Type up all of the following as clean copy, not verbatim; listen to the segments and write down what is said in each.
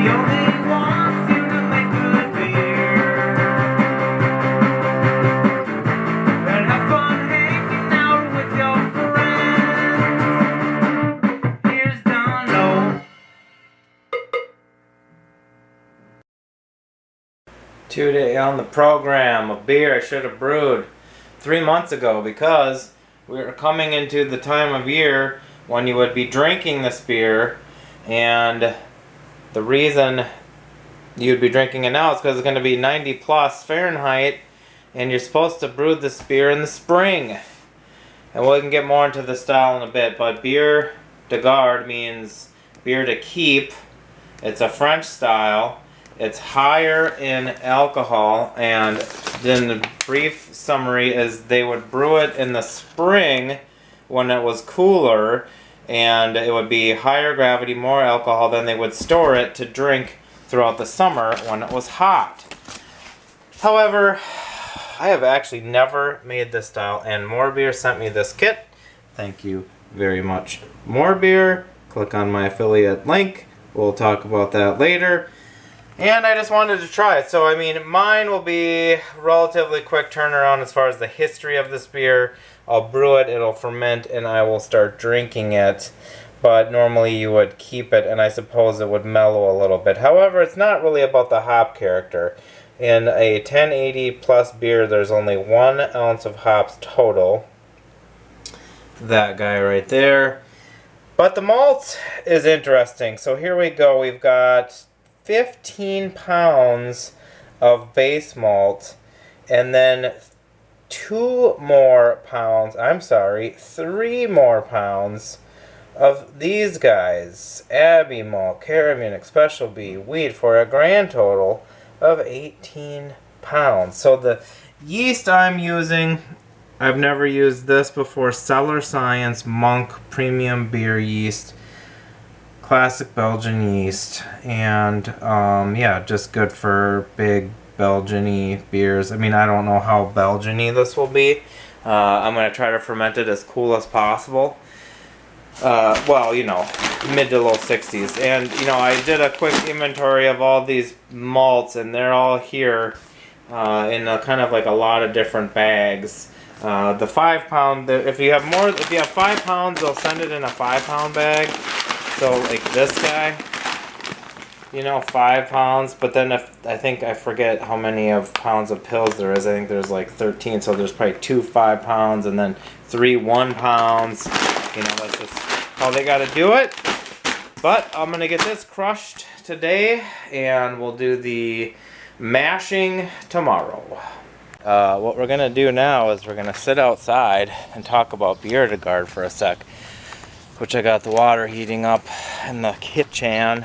only wants you to make good beer. And have fun hanging out with your friends. Here's Dono. Today on the program, a beer I should have brewed 3 months ago, because we're coming into the time of year when you would be drinking this beer, and the reason you'd be drinking it now is because it's going to be 90 plus Fahrenheit, and you're supposed to brew this beer in the spring. And we can get more into the style in a bit, but Biere de Garde means beer to keep. It's a French style. It's higher in alcohol, and then the brief summary is they would brew it in the spring when it was cooler, and it would be higher gravity, more alcohol, then they would store it to drink throughout the summer when it was hot. However, I have actually never made this style, and More Beer sent me this kit. Thank you very much, More Beer. Click on my affiliate link. We'll talk about that later. And I just wanted to try it. So, I mean, mine will be relatively quick turnaround as far as the history of this beer. I'll brew it, it'll ferment, and I will start drinking it. But normally you would keep it, and I suppose it would mellow a little bit. However, it's not really about the hop character. In a 1080 plus beer, there's only 1 ounce of hops total. That guy right there. But the malt is interesting. So here we go. We've got 15 pounds of base malt, and then 3 more pounds of these guys, Abbey malt, Caribbean Special B, wheat, for a grand total of 18 pounds. So the yeast I'm using, I've never used this before, Cellar Science Monk Premium Beer Yeast. Classic Belgian yeast, and yeah, just good for big Belgian-y beers. I mean, I don't know how Belgian-y this will be. I'm going to try to ferment it as cool as possible. Well, you know, mid to low 60s. And, you know, I did a quick inventory of all these malts, and they're all here in a kind of like a lot of different bags. The 5 pound, if you have 5 pounds, they'll send it in a 5 pound bag. So, like this guy, you know, 5 pounds, but then I forget how many pounds of pills there is. I think there's like 13, so there's probably 2 5 pounds and then 3 1 pounds. You know, that's just how they gotta do it. But I'm gonna get this crushed today, and we'll do the mashing tomorrow. What we're gonna do now is we're gonna sit outside and talk about Biere de Garde for a sec, which I got the water heating up in the kitchen.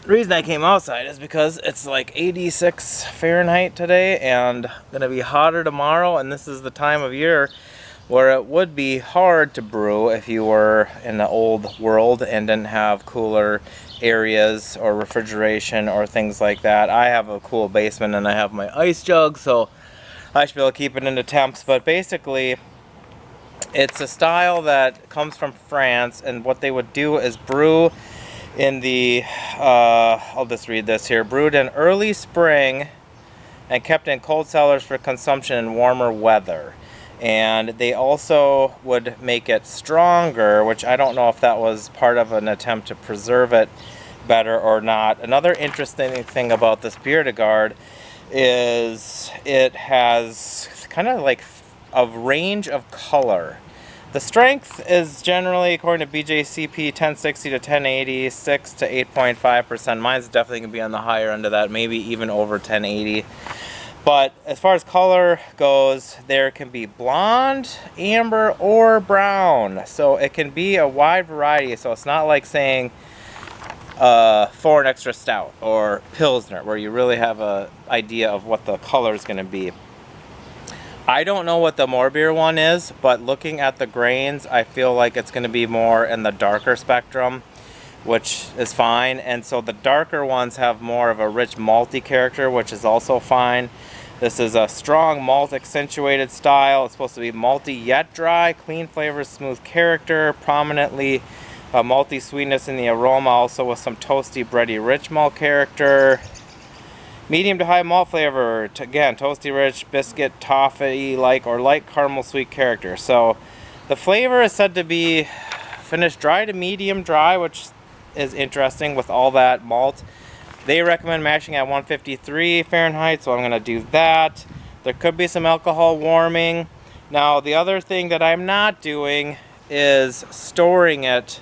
The reason I came outside is because it's like 86 Fahrenheit today and gonna be hotter tomorrow, and this is the time of year where it would be hard to brew if you were in the old world and didn't have cooler areas or refrigeration or things like that. I have a cool basement and I have my ice jug, so I should be able to keep it into temps, but basically it's a style that comes from France, and what they would do is brew in the, I'll just read this here, brewed in early spring and kept in cold cellars for consumption in warmer weather. And they also would make it stronger, which I don't know if that was part of an attempt to preserve it better or not. Another interesting thing about this Biere de Garde is it has kind of like a range of color. The strength is generally, according to BJCP, 1060 to 1080, 6 to 8.5%. Mine's definitely going to be on the higher end of that, maybe even over 1080. But as far as color goes, there can be blonde, amber, or brown. So it can be a wide variety. So it's not like saying foreign extra stout or Pilsner, where you really have an idea of what the color is going to be. I don't know what the More Beer one is, but looking at the grains, I feel like it's going to be more in the darker spectrum, which is fine. And so the darker ones have more of a rich malty character, which is also fine. This is a strong malt accentuated style. It's supposed to be malty yet dry, clean flavors, smooth character, prominently malty sweetness in the aroma, also with some toasty, bready, rich malt character. Medium to high malt flavor, again, toasty, rich, biscuit, toffee-like, or light caramel sweet character. So the flavor is said to be finished dry to medium dry, which is interesting with all that malt. They recommend mashing at 153 Fahrenheit, so I'm going to do that. There could be some alcohol warming. Now, the other thing that I'm not doing is storing it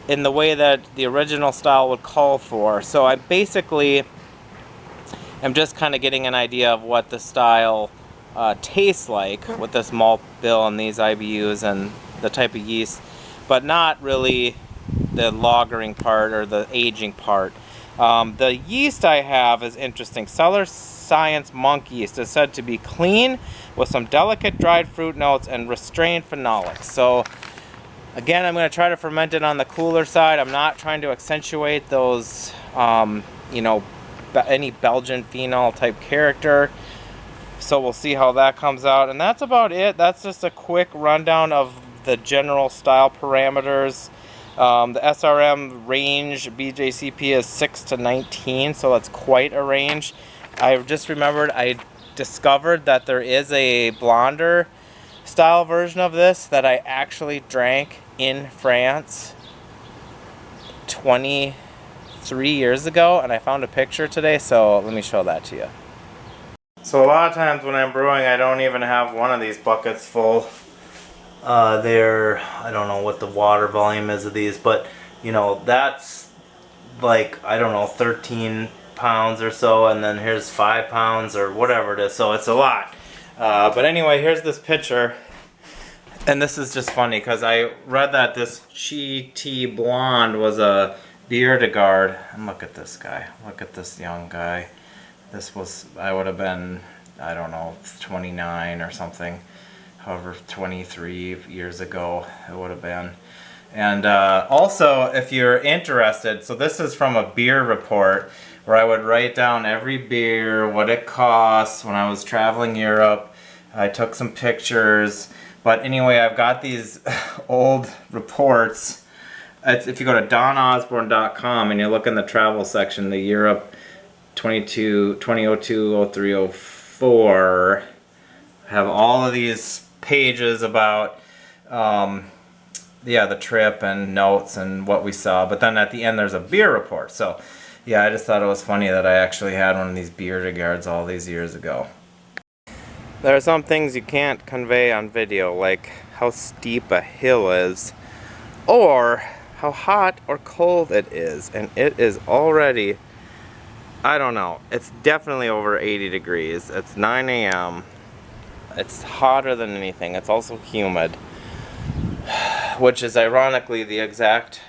in the way that the original style would call for. So I basically am just kind of getting an idea of what the style tastes like with this malt bill and these IBUs and the type of yeast, but not really the lagering part or the aging part. The yeast I have is interesting. Cellar Science Monk yeast is said to be clean with some delicate dried fruit notes and restrained phenolics. So again, I'm going to try to ferment it on the cooler side. I'm not trying to accentuate those, you know, any Belgian phenol type character. So we'll see how that comes out. And that's about it. That's just a quick rundown of the general style parameters. The SRM range BJCP is 6 to 19, so that's quite a range. I just remembered I discovered that there is a blonder style version of this that I actually drank in France 23 years ago, and I found a picture today, so let me show that to you. So a lot of times when I'm brewing, I don't even have one of these buckets full. I don't know what the water volume is of these, but you know, that's like, I don't know, 13 pounds or so, and then here's 5 pounds or whatever it is, so it's a lot. But anyway, here's this picture, and this is just funny because I read that this Chi Tea Blonde was a Biere de Garde, and look at this guy, look at this young guy. This was, I would have been, I don't know, 29 or something. However, 23 years ago it would have been. And also, if you're interested, so this is from a beer report where I would write down every beer, what it costs when I was traveling Europe. I took some pictures. But anyway, I've got these old reports. If you go to donosborne.com and you look in the travel section, the Europe 2002, 03, 04, have all of these pages about yeah, the trip and notes and what we saw, but then at the end there's a beer report. So yeah, I just thought it was funny that I actually had one of these Biere de Gardes all these years ago. There are some things you can't convey on video, like how steep a hill is or how hot or cold it is, and it is already, I don't know, it's definitely over 80 degrees. It's 9 a.m. It's hotter than anything. It's also humid, which is ironically the exact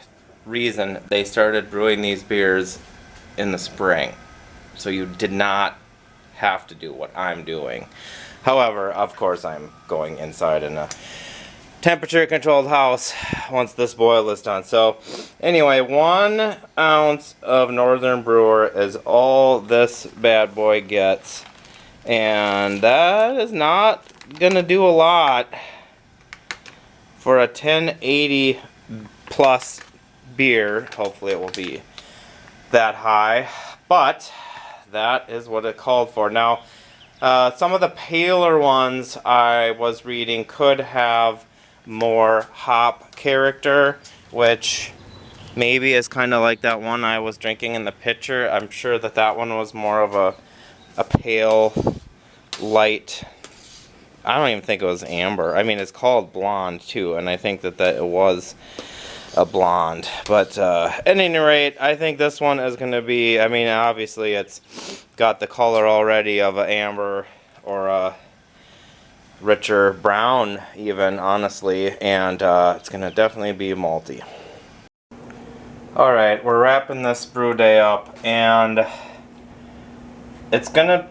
reason they started brewing these beers in the spring. So you did not have to do what I'm doing. However, of course, I'm going inside in a temperature controlled house once this boil is done. So anyway, 1 ounce of Northern Brewer is all this bad boy gets. And that is not gonna do a lot for a 1080 plus beer. Hopefully it will be that high, but that is what it called for. Now, some of the paler ones I was reading could have more hop character, which maybe is kind of like that one I was drinking in the picture. I'm sure that that one was more of a pale, light, I don't even think it was amber. I mean, it's called blonde too, and I think that it was a blonde. But at any rate, I think this one is going to be, I mean, obviously it's got the color already of an amber or a richer brown even, honestly, and it's going to definitely be malty. Alright, we're wrapping this brew day up, and it's going to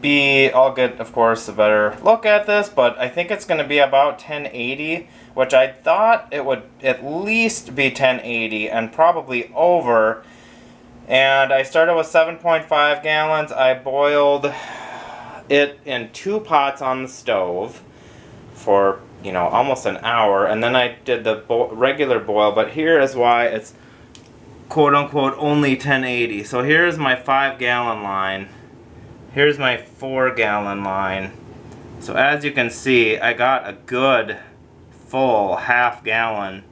be, I'll get, of course, a better look at this, but I think it's going to be about 1080, which I thought it would at least be 1080 and probably over. And I started with 7.5 gallons. I boiled it in 2 pots on the stove for, you know, almost an hour, and then I did the regular boil. But here is why it's quote-unquote only 1080. So here's my 5-gallon line. Here's my 4-gallon line. So as you can see, I got a good full half gallon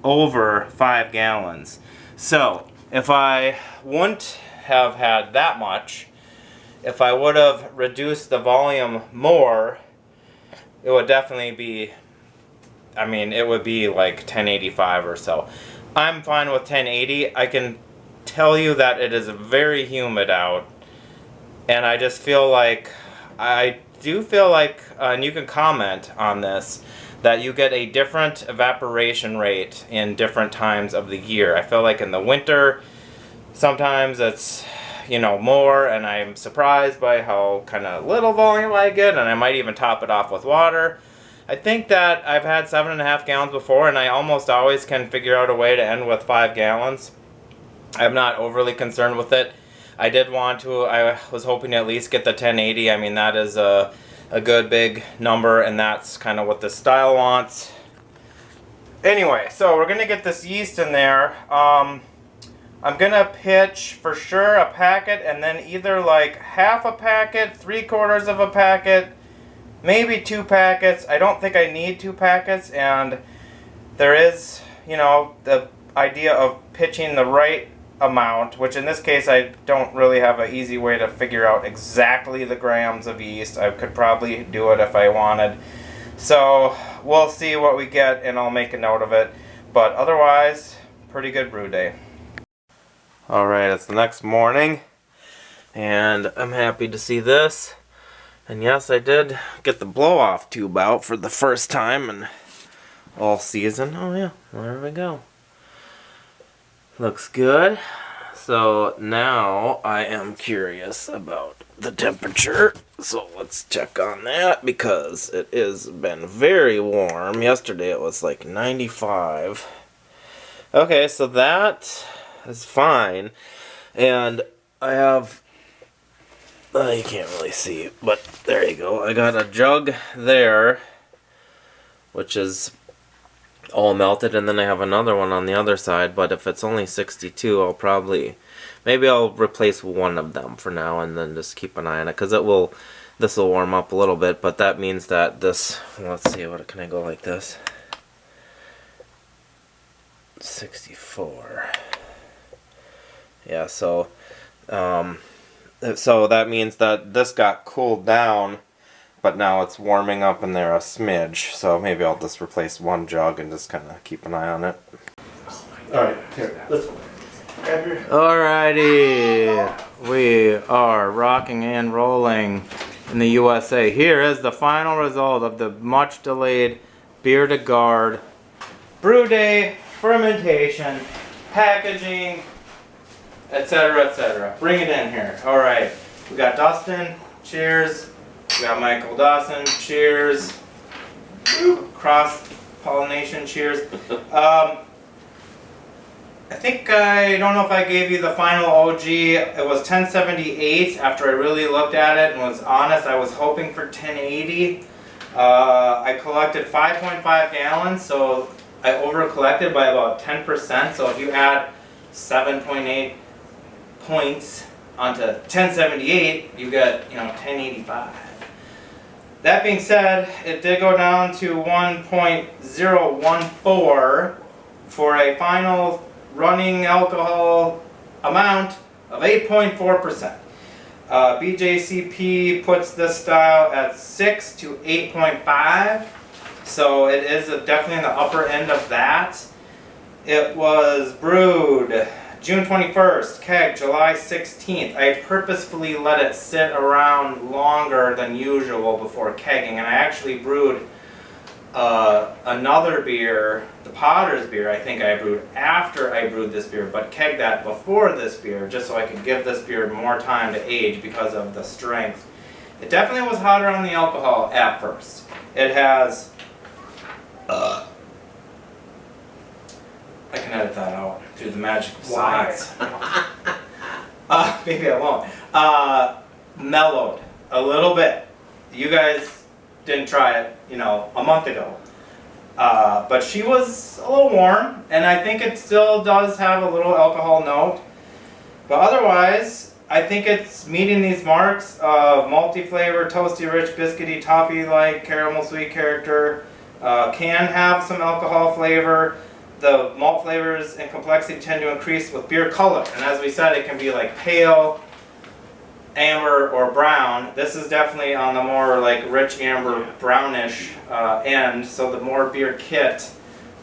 over 5 gallons. So if I wouldn't have had that much, if I would have reduced the volume more, it would definitely be, I mean, it would be like 1085 or so. I'm fine with 1080. I can tell you that it is very humid out, and I just feel like, I do feel like, and you can comment on this, that you get a different evaporation rate in different times of the year. I feel like in the winter, sometimes it's, you know, more, and I'm surprised by how kind of little volume I get, and I might even top it off with water. I think that I've had 7.5 gallons before, and I almost always can figure out a way to end with 5 gallons. I'm not overly concerned with it. I did want to, I was hoping to at least get the 1080. I mean, that is a good big number, and that's kind of what the style wants. Anyway, so we're going to get this yeast in there. I'm going to pitch for sure a packet, and then either like half a packet, 3/4 of a packet, maybe 2 packets. I don't think I need 2 packets, and there is, you know, the idea of pitching the right amount, which in this case I don't really have an easy way to figure out exactly the grams of yeast. I could probably do it if I wanted. So we'll see what we get, and I'll make a note of it. But otherwise, pretty good brew day. Alright, it's the next morning, and I'm happy to see this. And yes, I did get the blow-off tube out for the first time in all season. Oh yeah, there we go. Looks good. So now I am curious about the temperature. So let's check on that, because it has been very warm. Yesterday it was like 95. Okay, so that is fine. And I have, you can't really see, but there you go. I got a jug there, which is all melted, and then I have another one on the other side. But if it's only 62, I'll probably, maybe I'll replace one of them for now, and then just keep an eye on it, because this will warm up a little bit. But that means that this, let's see, what can I go like this? 64. Yeah, so that means that this got cooled down, but now it's warming up in there a smidge. So maybe I'll just replace one jug and just kind of keep an eye on it. Alright, here, let's grab your... Alrighty, we are rocking and rolling in the USA. Here is the final result of the much delayed Biere de Garde brew day, fermentation, packaging, etc., etc. Bring it in here. Alright, we got Dustin, cheers. We got Michael Dawson, cheers. Cross-pollination, cheers. I think, I don't know if I gave you the final OG. It was 1078 after I really looked at it and was honest. I was hoping for 1080. I collected 5.5 gallons, so I over-collected by about 10%. So if you add 7.8 points onto 1078, you get, 1085. That being said, it did go down to 1.014 for a final running alcohol amount of 8.4%. BJCP puts this style at 6 to 8.5, so it is definitely in the upper end of that. It was brewed June 21st, keg July 16th. I purposefully let it sit around longer than usual before kegging, and I actually brewed another beer, the Potter's beer, I think I brewed after I brewed this beer, but kegged that before this beer, just so I could give this beer more time to age because of the strength. It definitely was hotter on the alcohol at first. It has... I can edit that out through the magic of science. Maybe I won't. Mellowed a little bit. You guys didn't try it, a month ago. But she was a little warm, and I think it still does have a little alcohol note. But otherwise, I think it's meeting these marks of multi-flavor, toasty, rich, biscuity, toffee-like, caramel sweet character. Can have some alcohol flavor. The malt flavors and complexity tend to increase with beer color. And as we said, it can be like pale, amber, or brown. This is definitely on the more like rich amber, brownish end. So the more beer kit,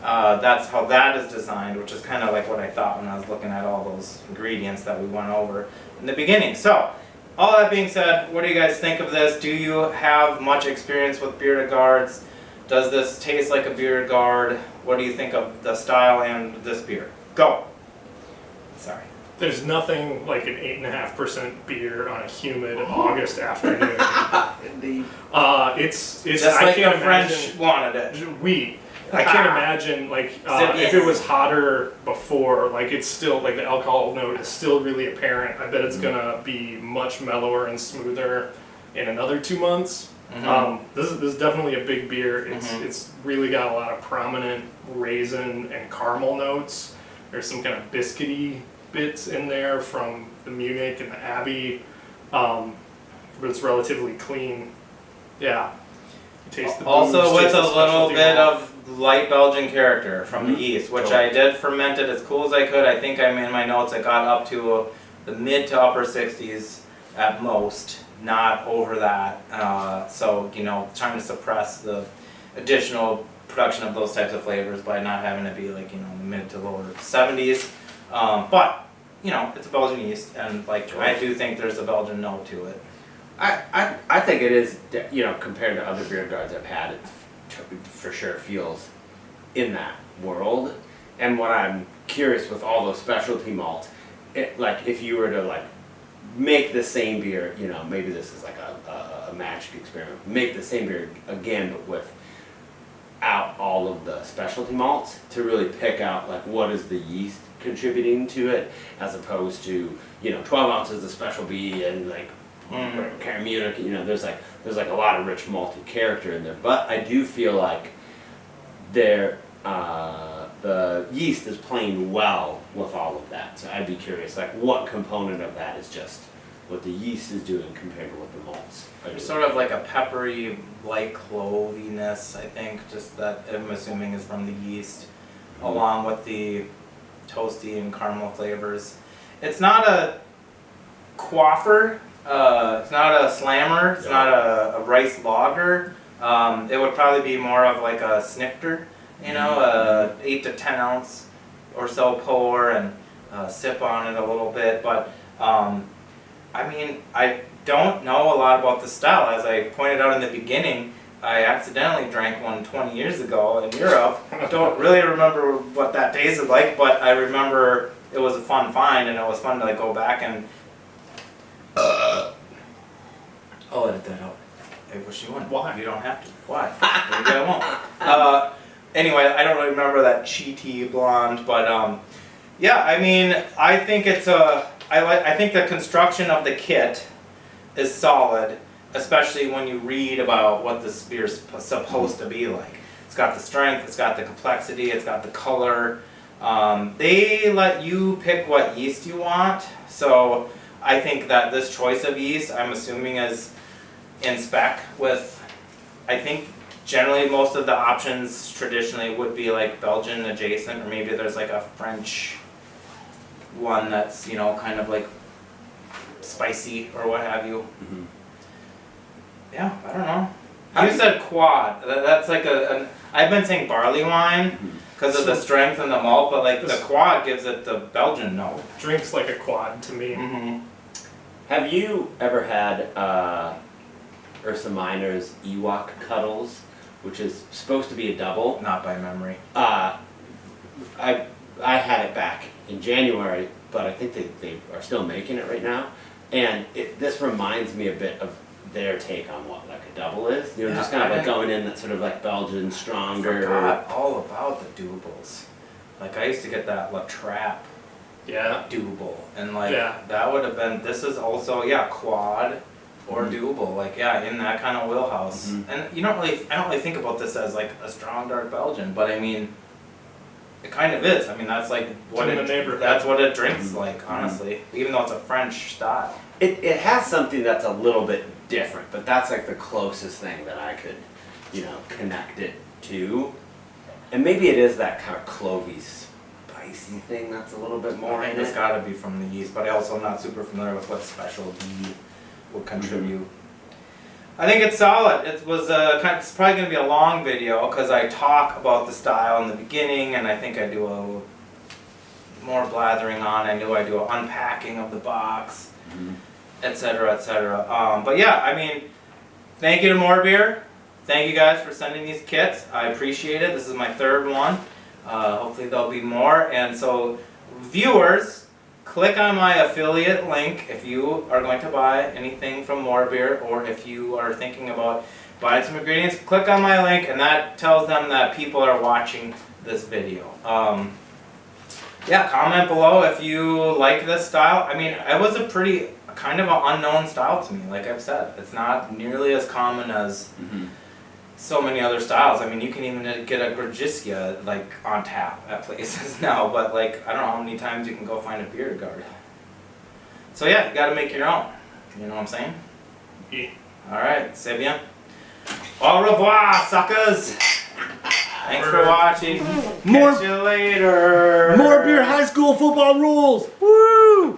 that's how that is designed, which is kind of like what I thought when I was looking at all those ingredients that we went over in the beginning. So, all that being said, what do you guys think of this? Do you have much experience with Biere de Gardes? Does this taste like a Biere de Garde? What do you think of the style and this beer? Go! Sorry. There's nothing like an 8.5% beer on a humid August afternoon. Indeed. It's just like the French wanted it. I can't imagine like if it was hotter before, like it's still like the alcohol note is still really apparent. I bet it's gonna be much mellower and smoother in another 2 months. This is definitely a big beer. It's really got a lot of prominent raisin and caramel notes. There's some kind of biscuity bits in there from the Munich and the Abbey, but it's relatively clean. Yeah. You taste the booze, also with taste a the little specialty bit malt. of light Belgian character from the yeast, which I did ferment it as cool as I could. I think I'm in my notes. I got up to the mid to upper 60s at most, not over that. So you know, trying to suppress the additional production of those types of flavors by not having to be like, you know, mid to lower 70s. But you know, it's a Belgian yeast, and like I do think there's a Belgian note to it. I think it is, you know, compared to other Biere de Gardes I've had, it for sure feels in that world. And what I'm curious with all those specialty malts, like if you were to like make the same beer, you know, maybe this is like a magic experiment, make the same beer again but without all of the specialty malts to really pick out like what is the yeast contributing to it, as opposed to, you know, 12 ounces of special B and like Munich, you know, there's like a lot of rich malty character in there. But I do feel like the yeast is playing well with all of that. So I'd be curious, like what component of that is just what the yeast is doing compared to what the malts are doing. Sort of like a peppery, light cloviness, I think, just that I'm assuming is from the yeast, along with the toasty and caramel flavors. It's not a quaffer, it's not a slammer, it's not a rice lager. It would probably be more of like a snifter, you know, 8 to 10 ounce or so pour and sip on it a little bit. But I mean, I don't know a lot about the style. As I pointed out in the beginning, I accidentally drank one 20 years ago in Europe. I don't really remember what that tasted like, but I remember it was a fun find, and it was fun to like go back and I'll edit that out. I wish you wouldn't. Why? You don't have to. Why? Maybe I won't. Anyway, I don't really remember that cheaty blonde, but yeah, I mean, I think it's I think the construction of the kit is solid, especially when you read about what this beer's supposed to be like. It's got the strength, it's got the complexity, it's got the color. They let you pick what yeast you want, so I think that this choice of yeast, I'm assuming, is in spec with, I think generally most of the options traditionally would be like Belgian adjacent, or maybe there's like a French one that's, you know, kind of like spicy or what have you. Yeah, I don't know. You said quad. That's like I've been saying barley wine because of the strength and the malt, but like the quad gives it the Belgian note. Drinks like a quad to me. Have you ever had Ursa Minor's Ewok Cuddles, which is supposed to be a double? Not by memory. I had it back in January, but I think they are still making it right now. And this reminds me a bit of their take on what like a double is. You know, just kind of like going in that sort of like Belgian, stronger. I forgot all about the doubles. Like I used to get that La Trappe double, and like that would have been. This is also quad. or doable. Like, yeah, in that kind of wheelhouse. And I don't really think about this as like a strong dark Belgian, but I mean, it kind of is. I mean, that's like what that's what it drinks like, honestly. Even though it's a French style. It has something that's a little bit different, but that's like the closest thing that I could, connect it to. And maybe it is that kind of clovey, spicy thing that's a little bit more. I think it's got to be from the yeast, but I also am not super familiar with what specialty would contribute. I think it's solid. It was it's probably going to be a long video because I talk about the style in the beginning, and I think I do a more blathering on. I do an unpacking of the box, etc., etc. But yeah, I mean, thank you to More Beer. Thank you guys for sending these kits. I appreciate it. This is my third one. Hopefully there'll be more. And so, viewers, click on my affiliate link if you are going to buy anything from More Beer, or if you are thinking about buying some ingredients. Click on my link, and that tells them that people are watching this video. Yeah, comment below if you like this style. I mean, it was a pretty kind of an unknown style to me. Like I've said, it's not nearly as common as so many other styles. I mean, you can even get a Grodziska like on tap at places now, but like I don't know how many times you can go find a Biere de Garde. So yeah, you got to make your own. You know what I'm saying? Yeah. All right, c'est bien. Au revoir, suckers. Thanks for watching. Catch you later. More Beer High School football rules. Woo!